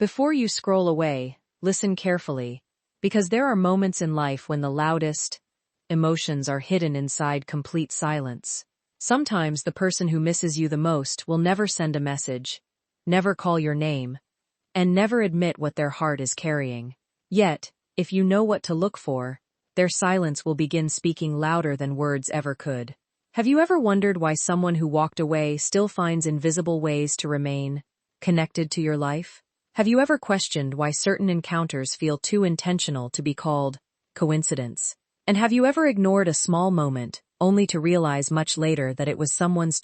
Before you scroll away, listen carefully, because there are moments in life when the loudest emotions are hidden inside complete silence. Sometimes the person who misses you the most will never send a message, never call your name, and never admit what their heart is carrying. Yet, if you know what to look for, their silence will begin speaking louder than words ever could. Have you ever wondered why someone who walked away still finds invisible ways to remain connected to your life? Have you ever questioned why certain encounters feel too intentional to be called coincidence? And have you ever ignored a small moment, only to realize much later that it was someone's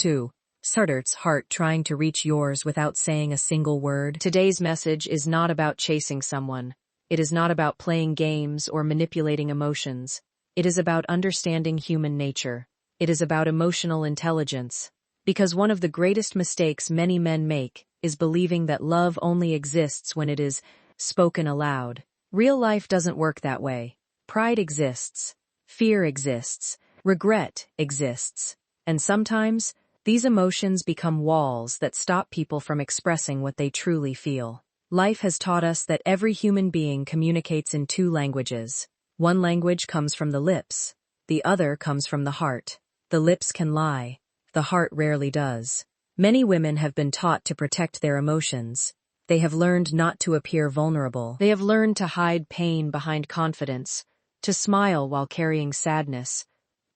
heart trying to reach yours without saying a single word? Today's message is not about chasing someone. It is not about playing games or manipulating emotions. It is about understanding human nature. It is about emotional intelligence. Because one of the greatest mistakes many men make is believing that love only exists when it is spoken aloud. Real life doesn't work that way. Pride exists. Fear exists. Regret exists. And sometimes, these emotions become walls that stop people from expressing what they truly feel. Life has taught us that every human being communicates in two languages. One language comes from the lips. The other comes from the heart. The lips can lie. The heart rarely does. Many women have been taught to protect their emotions. They have learned not to appear vulnerable. They have learned to hide pain behind confidence, to smile while carrying sadness,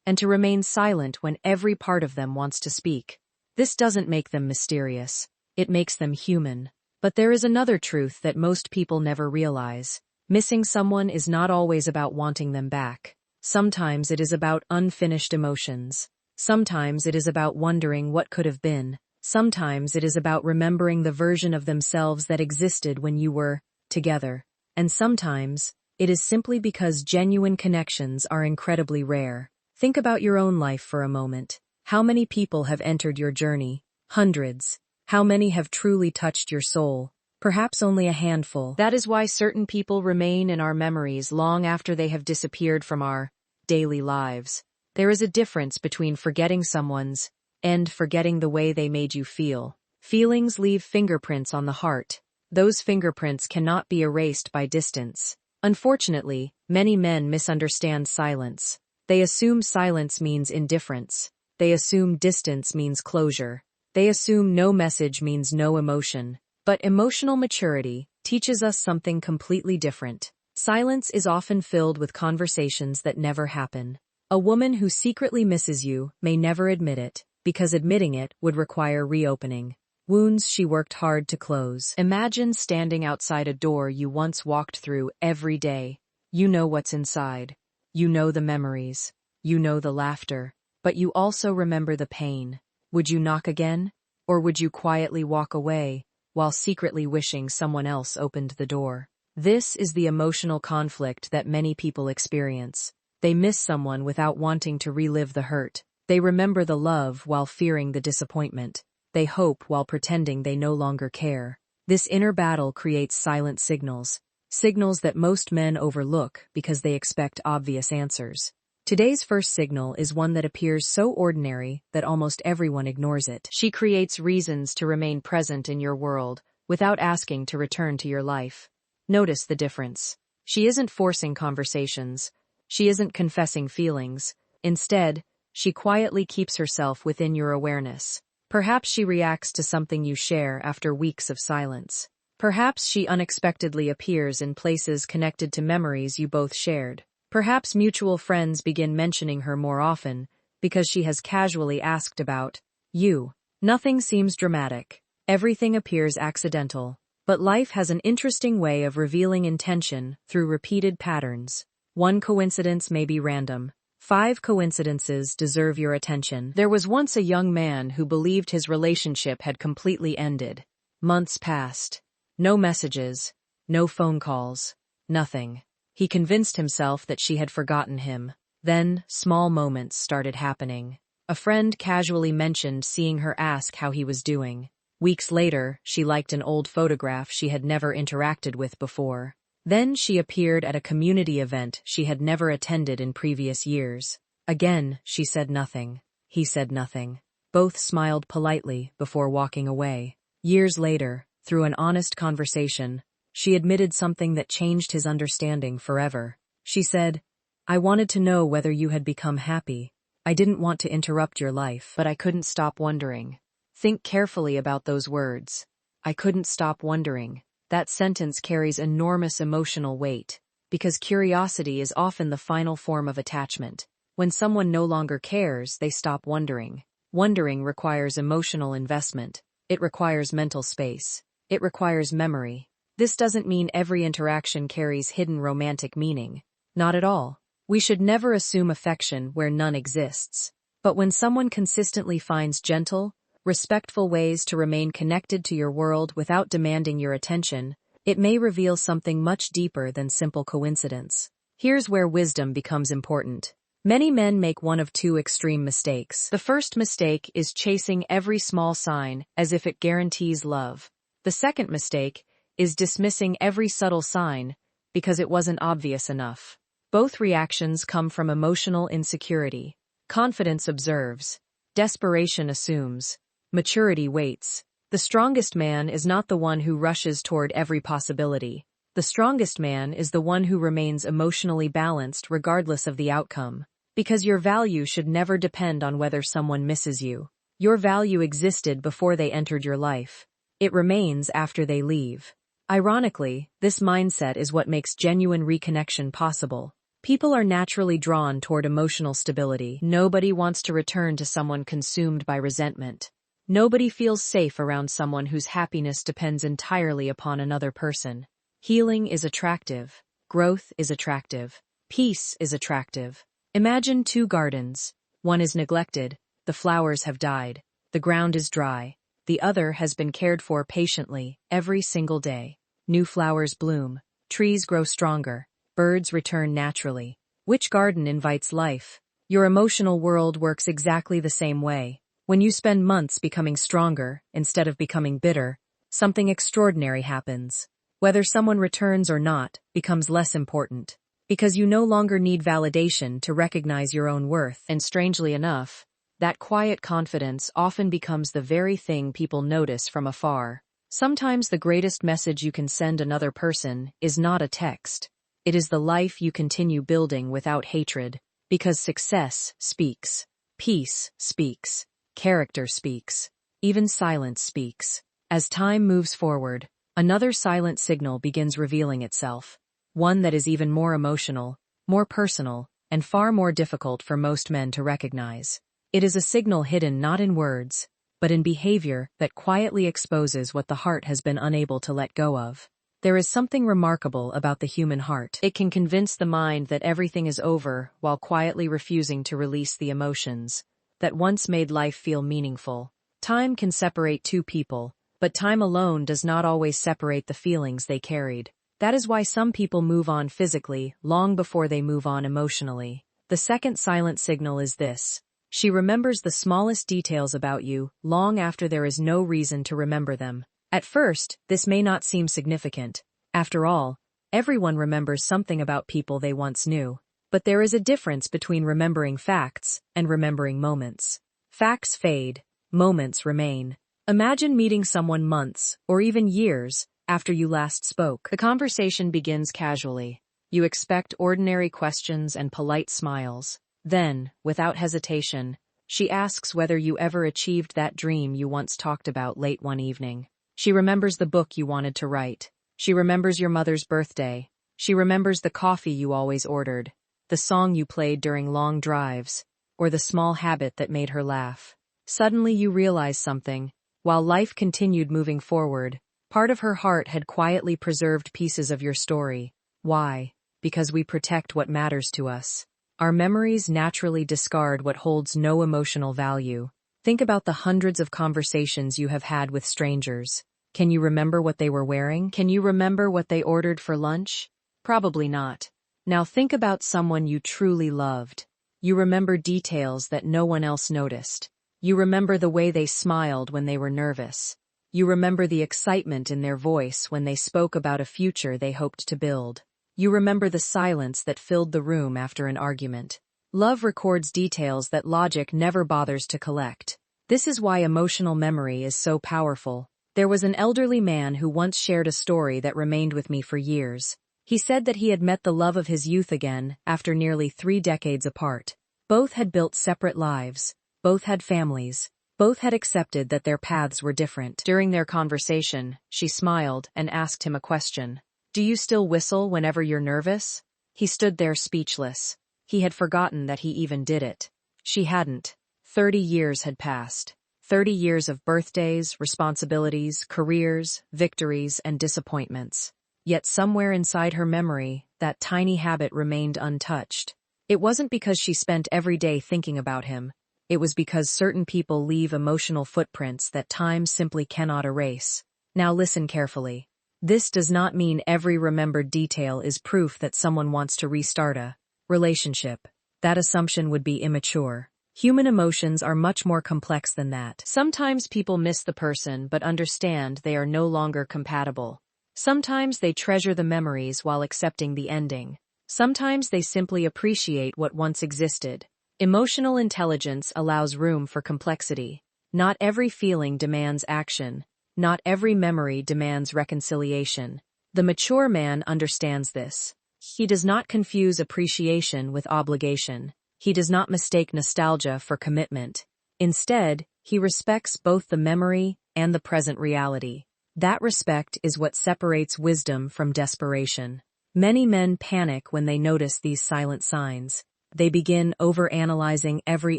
and to remain silent when every part of them wants to speak. This doesn't make them mysterious. It makes them human. But there is another truth that most people never realize. Missing someone is not always about wanting them back. Sometimes it is about unfinished emotions. Sometimes it is about wondering what could have been. Sometimes it is about remembering the version of themselves that existed when you were together. And sometimes it is simply because genuine connections are incredibly rare. Think about your own life for a moment. How many people have entered your journey? Hundreds. How many have truly touched your soul? Perhaps only a handful. That is why certain people remain in our memories long after they have disappeared from our daily lives. There is a difference between forgetting someone's and forgetting the way they made you feel. Feelings leave fingerprints on the heart. Those fingerprints cannot be erased by distance. Unfortunately, many men misunderstand silence. They assume silence means indifference. They assume distance means closure. They assume no message means no emotion. But emotional maturity teaches us something completely different. Silence is often filled with conversations that never happen. A woman who secretly misses you may never admit it, because admitting it would require reopening wounds she worked hard to close. Imagine standing outside a door you once walked through every day. You know what's inside. You know the memories. You know the laughter. But you also remember the pain. Would you knock again? Or would you quietly walk away, while secretly wishing someone else opened the door? This is the emotional conflict that many people experience. They miss someone without wanting to relive the hurt. They remember the love while fearing the disappointment. They hope while pretending they no longer care. This inner battle creates silent signals. Signals that most men overlook because they expect obvious answers. Today's first signal is one that appears so ordinary that almost everyone ignores it. She creates reasons to remain present in your world without asking to return to your life. Notice the difference. She isn't forcing conversations. She isn't confessing feelings. Instead, she quietly keeps herself within your awareness. Perhaps she reacts to something you share after weeks of silence. Perhaps she unexpectedly appears in places connected to memories you both shared. Perhaps mutual friends begin mentioning her more often because she has casually asked about you. Nothing seems dramatic. Everything appears accidental. But life has an interesting way of revealing intention through repeated patterns. One coincidence may be random. 5 coincidences deserve your attention. There was once a young man who believed his relationship had completely ended. Months passed. No messages, no phone calls, nothing. He convinced himself that she had forgotten him. Then, small moments started happening. A friend casually mentioned seeing her ask how he was doing. Weeks later, she liked an old photograph she had never interacted with before. Then she appeared at a community event she had never attended in previous years. Again, she said nothing. He said nothing. Both smiled politely before walking away. Years later, through an honest conversation, she admitted something that changed his understanding forever. She said, "I wanted to know whether you had become happy. I didn't want to interrupt your life, but I couldn't stop wondering." Think carefully about those words. I couldn't stop wondering. That sentence carries enormous emotional weight, because curiosity is often the final form of attachment. When someone no longer cares, they stop wondering. Wondering requires emotional investment. It requires mental space. It requires memory. This doesn't mean every interaction carries hidden romantic meaning. Not at all. We should never assume affection where none exists. But when someone consistently finds gentle, respectful ways to remain connected to your world without demanding your attention, it may reveal something much deeper than simple coincidence. Here's where wisdom becomes important. Many men make one of two extreme mistakes. The first mistake is chasing every small sign as if it guarantees love. The second mistake is dismissing every subtle sign because it wasn't obvious enough. Both reactions come from emotional insecurity. Confidence observes. Desperation assumes. Maturity waits. The strongest man is not the one who rushes toward every possibility. The strongest man is the one who remains emotionally balanced regardless of the outcome. Because your value should never depend on whether someone misses you. Your value existed before they entered your life. It remains after they leave. Ironically, this mindset is what makes genuine reconnection possible. People are naturally drawn toward emotional stability. Nobody wants to return to someone consumed by resentment. Nobody feels safe around someone whose happiness depends entirely upon another person. Healing is attractive. Growth is attractive. Peace is attractive. Imagine two gardens. One is neglected. The flowers have died. The ground is dry. The other has been cared for patiently every single day. New flowers bloom. Trees grow stronger. Birds return naturally. Which garden invites life? Your emotional world works exactly the same way. When you spend months becoming stronger instead of becoming bitter, something extraordinary happens. Whether someone returns or not becomes less important, because you no longer need validation to recognize your own worth. And strangely enough, that quiet confidence often becomes the very thing people notice from afar. Sometimes the greatest message you can send another person is not a text. It is the life you continue building without hatred, because success speaks. Peace speaks. Character speaks. Even silence speaks. As time moves forward, another silent signal begins revealing itself. One that is even more emotional, more personal, and far more difficult for most men to recognize. It is a signal hidden not in words, but in behavior that quietly exposes what the heart has been unable to let go of. There is something remarkable about the human heart. It can convince the mind that everything is over while quietly refusing to release the emotions that once made life feel meaningful. Time can separate two people, but time alone does not always separate the feelings they carried. That is why some people move on physically long before they move on emotionally. The second silent signal is this. She remembers the smallest details about you long after there is no reason to remember them. At first, this may not seem significant. After all, everyone remembers something about people they once knew. But there is a difference between remembering facts and remembering moments. Facts fade, moments remain. Imagine meeting someone months, or even years, after you last spoke. The conversation begins casually. You expect ordinary questions and polite smiles. Then, without hesitation, she asks whether you ever achieved that dream you once talked about late one evening. She remembers the book you wanted to write. She remembers your mother's birthday. She remembers the coffee you always ordered, the song you played during long drives, or the small habit that made her laugh. Suddenly you realize something. While life continued moving forward, part of her heart had quietly preserved pieces of your story. Why? Because we protect what matters to us. Our memories naturally discard what holds no emotional value. Think about the hundreds of conversations you have had with strangers. Can you remember what they were wearing? Can you remember what they ordered for lunch? Probably not. Now think about someone you truly loved. You remember details that no one else noticed. You remember the way they smiled when they were nervous. You remember the excitement in their voice when they spoke about a future they hoped to build. You remember the silence that filled the room after an argument. Love records details that logic never bothers to collect. This is why emotional memory is so powerful. There was an elderly man who once shared a story that remained with me for years. He said that he had met the love of his youth again after nearly 3 decades apart. Both had built separate lives. Both had families. Both had accepted that their paths were different. During their conversation, she smiled and asked him a question. "Do you still whistle whenever you're nervous?" He stood there speechless. He had forgotten that he even did it. She hadn't. 30 years had passed. 30 years of birthdays, responsibilities, careers, victories, and disappointments. Yet somewhere inside her memory, that tiny habit remained untouched. It wasn't because she spent every day thinking about him. It was because certain people leave emotional footprints that time simply cannot erase. Now listen carefully. This does not mean every remembered detail is proof that someone wants to restart a relationship. That assumption would be immature. Human emotions are much more complex than that. Sometimes people miss the person but understand they are no longer compatible. Sometimes they treasure the memories while accepting the ending. Sometimes they simply appreciate what once existed. Emotional intelligence allows room for complexity. Not every feeling demands action. Not every memory demands reconciliation. The mature man understands this. He does not confuse appreciation with obligation. He does not mistake nostalgia for commitment. Instead, he respects both the memory and the present reality. That respect is what separates wisdom from desperation. Many men panic when they notice these silent signs. They begin overanalyzing every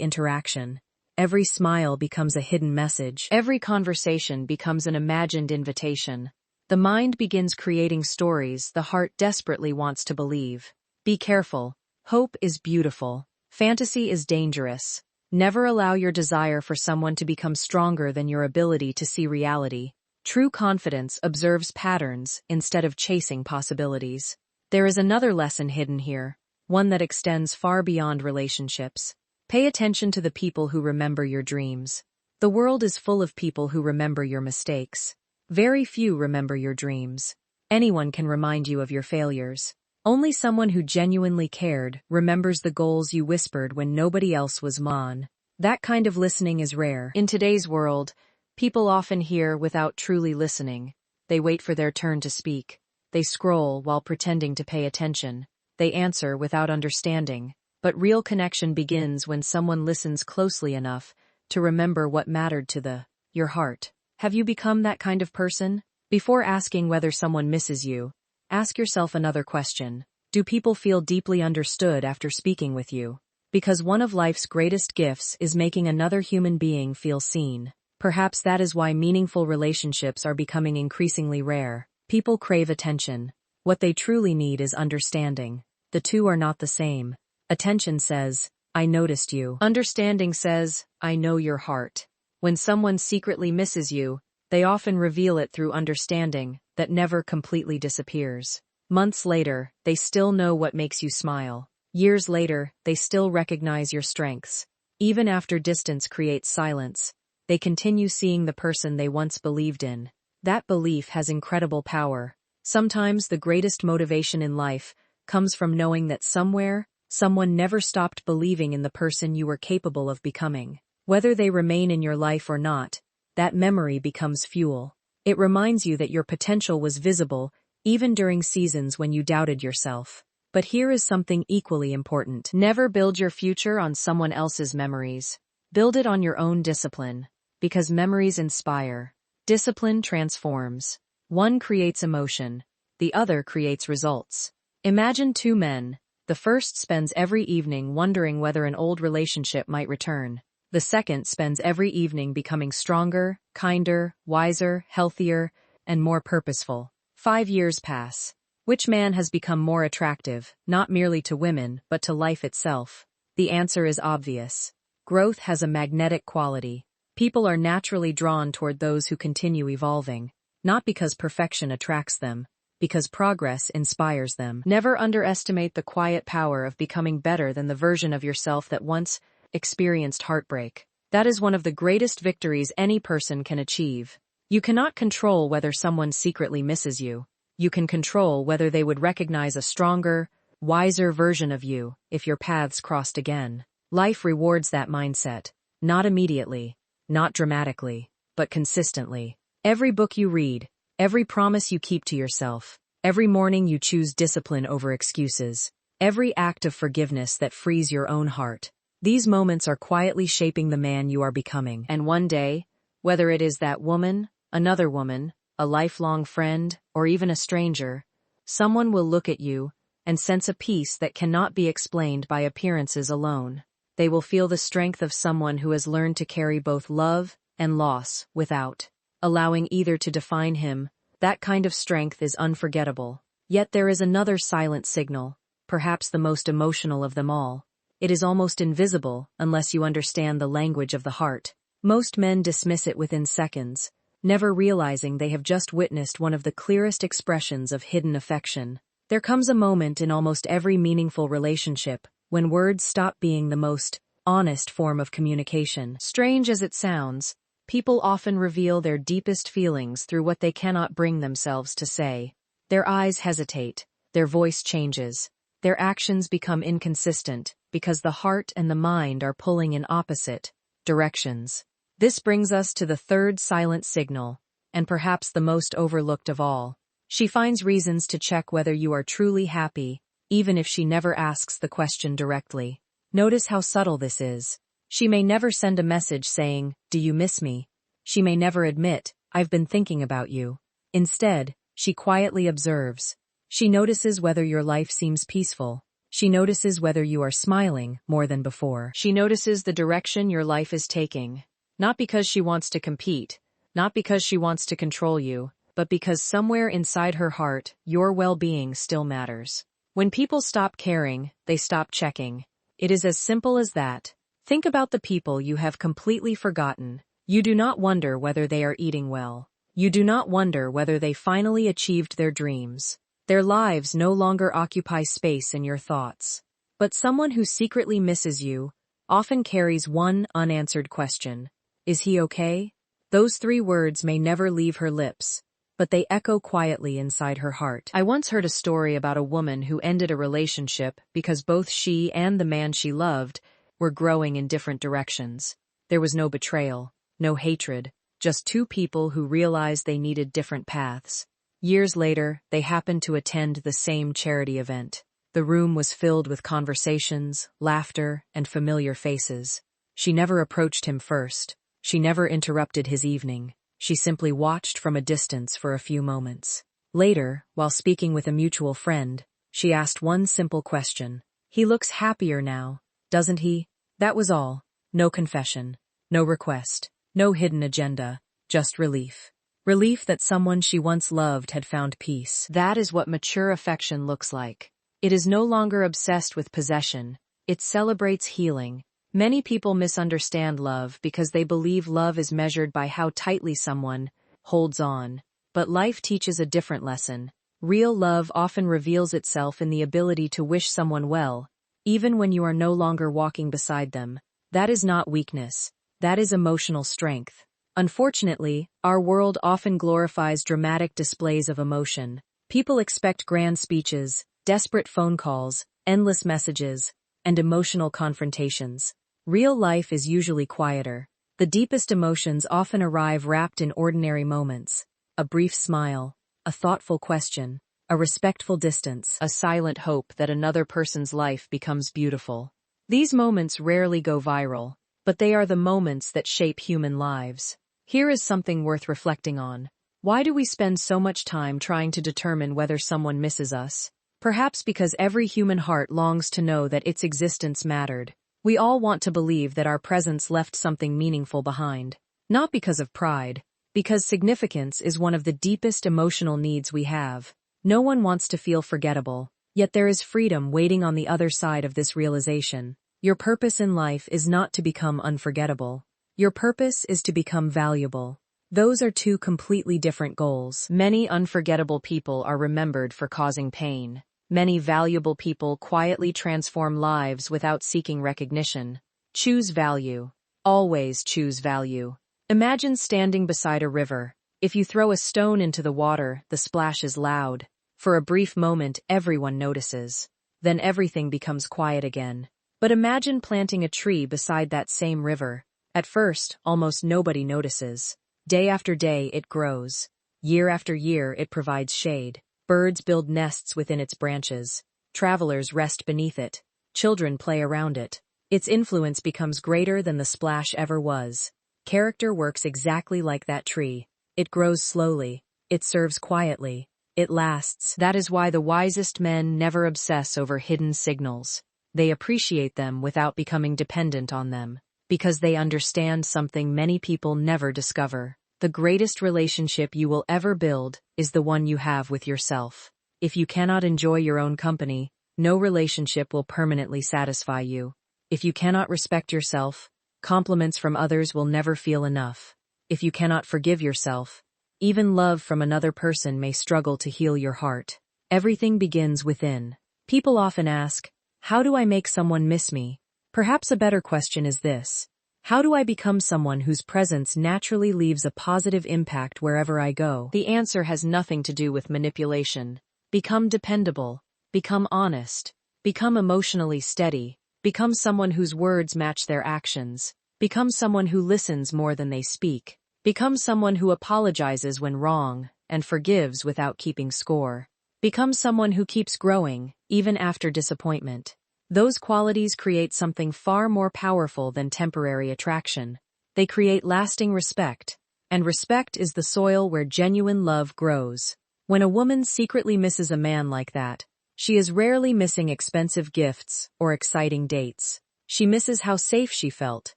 interaction. Every smile becomes a hidden message. Every conversation becomes an imagined invitation. The mind begins creating stories the heart desperately wants to believe. Be careful. Hope is beautiful. Fantasy is dangerous. Never allow your desire for someone to become stronger than your ability to see reality. True confidence observes patterns instead of chasing possibilities. There is another lesson hidden here, one that extends far beyond relationships. Pay attention to the people who remember your dreams. The world is full of people who remember your mistakes. Very few remember your dreams. Anyone can remind you of your failures. Only someone who genuinely cared remembers the goals you whispered when nobody else was on. That kind of listening is rare. In today's world, people often hear without truly listening. They wait for their turn to speak. They scroll while pretending to pay attention. They answer without understanding. But real connection begins when someone listens closely enough to remember what mattered to your heart. Have you become that kind of person? Before asking whether someone misses you, ask yourself another question. Do people feel deeply understood after speaking with you? Because one of life's greatest gifts is making another human being feel seen. Perhaps that is why meaningful relationships are becoming increasingly rare. People crave attention. What they truly need is understanding. The two are not the same. Attention says, "I noticed you." Understanding says, "I know your heart." When someone secretly misses you, they often reveal it through understanding that never completely disappears. Months later, they still know what makes you smile. Years later, they still recognize your strengths. Even after distance creates silence, they continue seeing the person they once believed in. That belief has incredible power. Sometimes the greatest motivation in life comes from knowing that somewhere, someone never stopped believing in the person you were capable of becoming. Whether they remain in your life or not, that memory becomes fuel. It reminds you that your potential was visible even during seasons when you doubted yourself. But here is something equally important. Never build your future on someone else's memories. Build it on your own discipline. Because memories inspire. Discipline transforms. One creates emotion. The other creates results. Imagine 2 men. The first spends every evening wondering whether an old relationship might return. The second spends every evening becoming stronger, kinder, wiser, healthier, and more purposeful. 5 years pass. Which man has become more attractive, not merely to women, but to life itself? The answer is obvious. Growth has a magnetic quality. People are naturally drawn toward those who continue evolving, not because perfection attracts them, because progress inspires them. Never underestimate the quiet power of becoming better than the version of yourself that once experienced heartbreak. That is one of the greatest victories any person can achieve. You cannot control whether someone secretly misses you. You can control whether they would recognize a stronger, wiser version of you if your paths crossed again. Life rewards that mindset, not immediately, not dramatically, but consistently. Every book you read, every promise you keep to yourself, every morning you choose discipline over excuses, every act of forgiveness that frees your own heart. These moments are quietly shaping the man you are becoming. And one day, whether it is that woman, another woman, a lifelong friend, or even a stranger, someone will look at you and sense a peace that cannot be explained by appearances alone. They will feel the strength of someone who has learned to carry both love and loss without allowing either to define him. That kind of strength is unforgettable. Yet there is another silent signal, perhaps the most emotional of them all. It is almost invisible unless you understand the language of the heart. Most men dismiss it within seconds, never realizing they have just witnessed one of the clearest expressions of hidden affection. There comes a moment in almost every meaningful relationship when words stop being the most honest form of communication. Strange as it sounds, people often reveal their deepest feelings through what they cannot bring themselves to say. Their eyes hesitate, their voice changes, their actions become inconsistent because the heart and the mind are pulling in opposite directions. This brings us to the third silent signal, and perhaps the most overlooked of all. She finds reasons to check whether you are truly happy, even if she never asks the question directly. Notice how subtle this is. She may never send a message saying, "Do you miss me?" She may never admit, "I've been thinking about you." Instead, she quietly observes. She notices whether your life seems peaceful. She notices whether you are smiling more than before. She notices the direction your life is taking. Not because she wants to compete, not because she wants to control you, but because somewhere inside her heart, your well-being still matters. When people stop caring, they stop checking. It is as simple as that. Think about the people you have completely forgotten. You do not wonder whether they are eating well. You do not wonder whether they finally achieved their dreams. Their lives no longer occupy space in your thoughts. But someone who secretly misses you often carries one unanswered question. Is he okay? Those 3 words may never leave her lips, but they echo quietly inside her heart. I once heard a story about a woman who ended a relationship because both she and the man she loved were growing in different directions. There was no betrayal, no hatred, just 2 people who realized they needed different paths. Years later, they happened to attend the same charity event. The room was filled with conversations, laughter, and familiar faces. She never approached him first. She never interrupted his evening. She simply watched from a distance for a few moments. Later, while speaking with a mutual friend, she asked one simple question. "He looks happier now, doesn't he?" That was all. No confession, no request, no hidden agenda, just relief. Relief that someone she once loved had found peace. That is what mature affection looks like. It is no longer obsessed with possession. It celebrates healing. Many people misunderstand love because they believe love is measured by how tightly someone holds on. But life teaches a different lesson. Real love often reveals itself in the ability to wish someone well, even when you are no longer walking beside them. That is not weakness. That is emotional strength. Unfortunately, our world often glorifies dramatic displays of emotion. People expect grand speeches, desperate phone calls, endless messages, and emotional confrontations. Real life is usually quieter. The deepest emotions often arrive wrapped in ordinary moments. A brief smile, a thoughtful question, a respectful distance, a silent hope that another person's life becomes beautiful. These moments rarely go viral, but they are the moments that shape human lives. Here is something worth reflecting on. Why do we spend so much time trying to determine whether someone misses us? Perhaps because every human heart longs to know that its existence mattered. We all want to believe that our presence left something meaningful behind. Not because of pride, because significance is one of the deepest emotional needs we have. No one wants to feel forgettable, yet there is freedom waiting on the other side of this realization. Your purpose in life is not to become unforgettable. Your purpose is to become valuable. Those are 2 completely different goals. Many unforgettable people are remembered for causing pain. Many valuable people quietly transform lives without seeking recognition. Choose value. Always choose value. Imagine standing beside a river. If you throw a stone into the water, the splash is loud. For a brief moment, everyone notices. Then everything becomes quiet again. But imagine planting a tree beside that same river. At first, almost nobody notices. Day after day it grows. Year after year it provides shade. Birds build nests within its branches. Travelers rest beneath it. Children play around it. Its influence becomes greater than the splash ever was. Character works exactly like that tree. It grows slowly. It serves quietly. It lasts. That is why the wisest men never obsess over hidden signals. They appreciate them without becoming dependent on them, because they understand something many people never discover. The greatest relationship you will ever build is the one you have with yourself. If you cannot enjoy your own company, no relationship will permanently satisfy you. If you cannot respect yourself, compliments from others will never feel enough. If you cannot forgive yourself, even love from another person may struggle to heal your heart. Everything begins within. People often ask, how do I make someone miss me? Perhaps a better question is this: how do I become someone whose presence naturally leaves a positive impact wherever I go? The answer has nothing to do with manipulation. Become dependable. Become honest. Become emotionally steady. Become someone whose words match their actions. Become someone who listens more than they speak. Become someone who apologizes when wrong and forgives without keeping score. Become someone who keeps growing, even after disappointment. Those qualities create something far more powerful than temporary attraction. They create lasting respect, and respect is the soil where genuine love grows. When a woman secretly misses a man like that, she is rarely missing expensive gifts or exciting dates. She misses how safe she felt.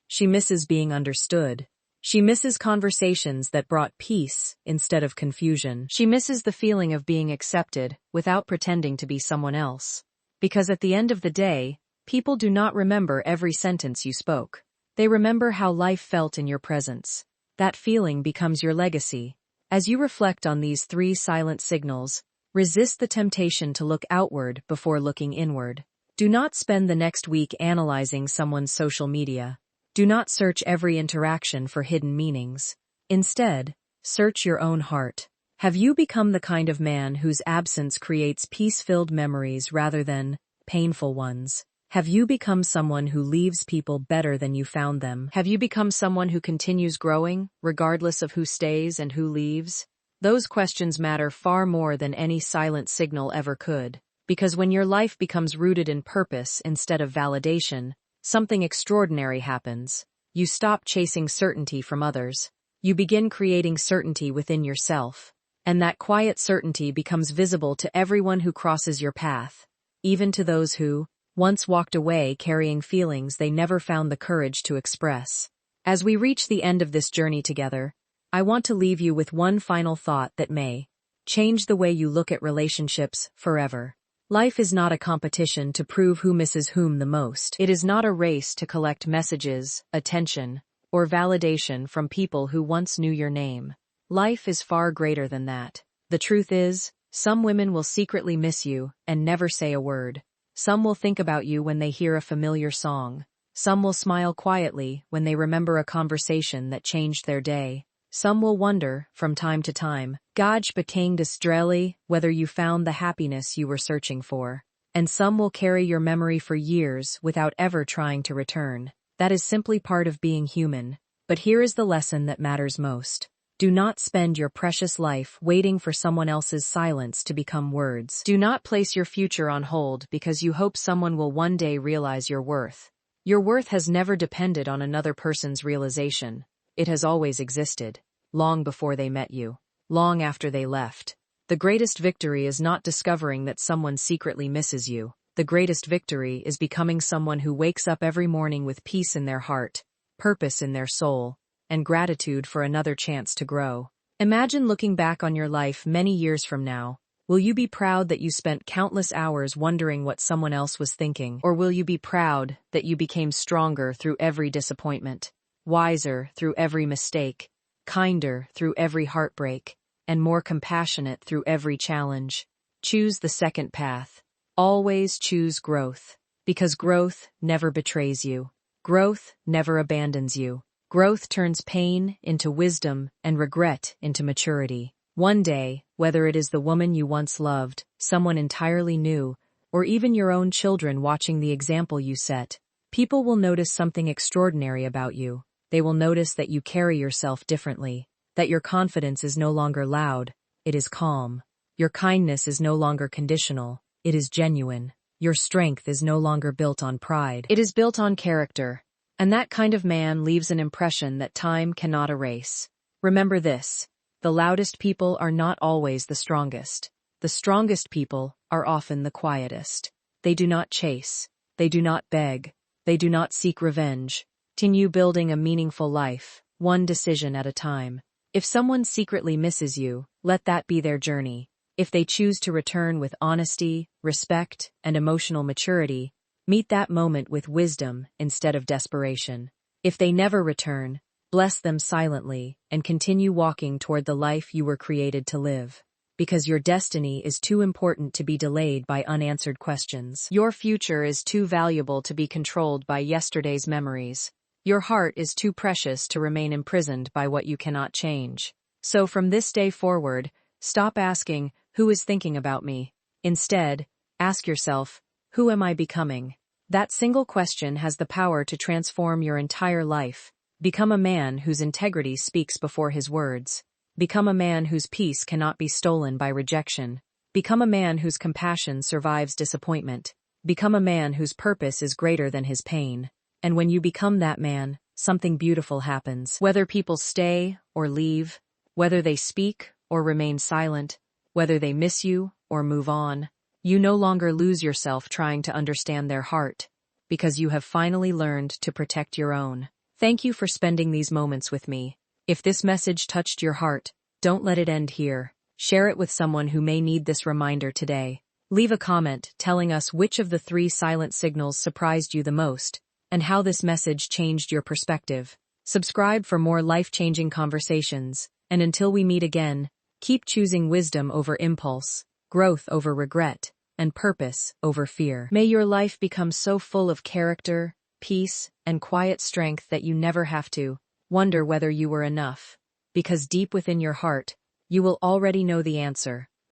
She misses being understood. She misses conversations that brought peace instead of confusion. She misses the feeling of being accepted without pretending to be someone else. Because at the end of the day, people do not remember every sentence you spoke. They remember how life felt in your presence. That feeling becomes your legacy. As you reflect on these 3 silent signals, resist the temptation to look outward before looking inward. Do not spend the next week analyzing someone's social media. Do not search every interaction for hidden meanings. Instead, search your own heart. Have you become the kind of man whose absence creates peace-filled memories rather than painful ones? Have you become someone who leaves people better than you found them? Have you become someone who continues growing, regardless of who stays and who leaves? Those questions matter far more than any silent signal ever could. Because when your life becomes rooted in purpose instead of validation, something extraordinary happens. You stop chasing certainty from others. You begin creating certainty within yourself. And that quiet certainty becomes visible to everyone who crosses your path, even to those who once walked away carrying feelings they never found the courage to express. As we reach the end of this journey together, I want to leave you with one final thought that may change the way you look at relationships forever. Life is not a competition to prove who misses whom the most. It is not a race to collect messages, attention, or validation from people who once knew your name. Life is far greater than that. The truth is, some women will secretly miss you and never say a word. Some will think about you when they hear a familiar song. Some will smile quietly when they remember a conversation that changed their day. Some will wonder, from time to time, Gaj bekang destreli, whether you found the happiness you were searching for. And some will carry your memory for years without ever trying to return. That is simply part of being human. But here is the lesson that matters most. Do not spend your precious life waiting for someone else's silence to become words. Do not place your future on hold because you hope someone will one day realize your worth. Your worth has never depended on another person's realization. It has always existed, long before they met you, long after they left. The greatest victory is not discovering that someone secretly misses you. The greatest victory is becoming someone who wakes up every morning with peace in their heart, purpose in their soul, and gratitude for another chance to grow. Imagine looking back on your life many years from now. Will you be proud that you spent countless hours wondering what someone else was thinking? Or will you be proud that you became stronger through every disappointment, wiser through every mistake, kinder through every heartbreak, and more compassionate through every challenge? Choose the second path. Always choose growth, because growth never betrays you. Growth never abandons you. Growth turns pain into wisdom and regret into maturity. One day, whether it is the woman you once loved, someone entirely new, or even your own children watching the example you set, people will notice something extraordinary about you. They will notice that you carry yourself differently. that your confidence is no longer loud, it is calm. Your kindness is no longer conditional, it is genuine. Your strength is no longer built on pride, it is built on character. And that kind of man leaves an impression that time cannot erase. Remember this: the loudest people are not always the strongest. The strongest people are often the quietest. They do not chase. They do not beg. They do not seek revenge. Continue building a meaningful life, one decision at a time. If someone secretly misses you, let that be their journey. If they choose to return with honesty, respect, and emotional maturity, meet that moment with wisdom instead of desperation. If they never return, bless them silently and continue walking toward the life you were created to live. Because your destiny is too important to be delayed by unanswered questions. Your future is too valuable to be controlled by yesterday's memories. Your heart is too precious to remain imprisoned by what you cannot change. So from this day forward, stop asking, "Who is thinking about me?" Instead, ask yourself, "Who am I becoming?" That single question has the power to transform your entire life. Become a man whose integrity speaks before his words. Become a man whose peace cannot be stolen by rejection. Become a man whose compassion survives disappointment. Become a man whose purpose is greater than his pain. And when you become that man, something beautiful happens. Whether people stay or leave, whether they speak or remain silent, whether they miss you or move on, you no longer lose yourself trying to understand their heart, because you have finally learned to protect your own. Thank you for spending these moments with me. If this message touched your heart, don't let it end here. Share it with someone who may need this reminder today. Leave a comment telling us which of the 3 silent signals surprised you the most, and how this message changed your perspective. Subscribe for more life-changing conversations, and until we meet again, keep choosing wisdom over impulse, growth over regret, and purpose over fear. May your life become so full of character, peace, and quiet strength that you never have to wonder whether you were enough. Because deep within your heart, you will already know the answer.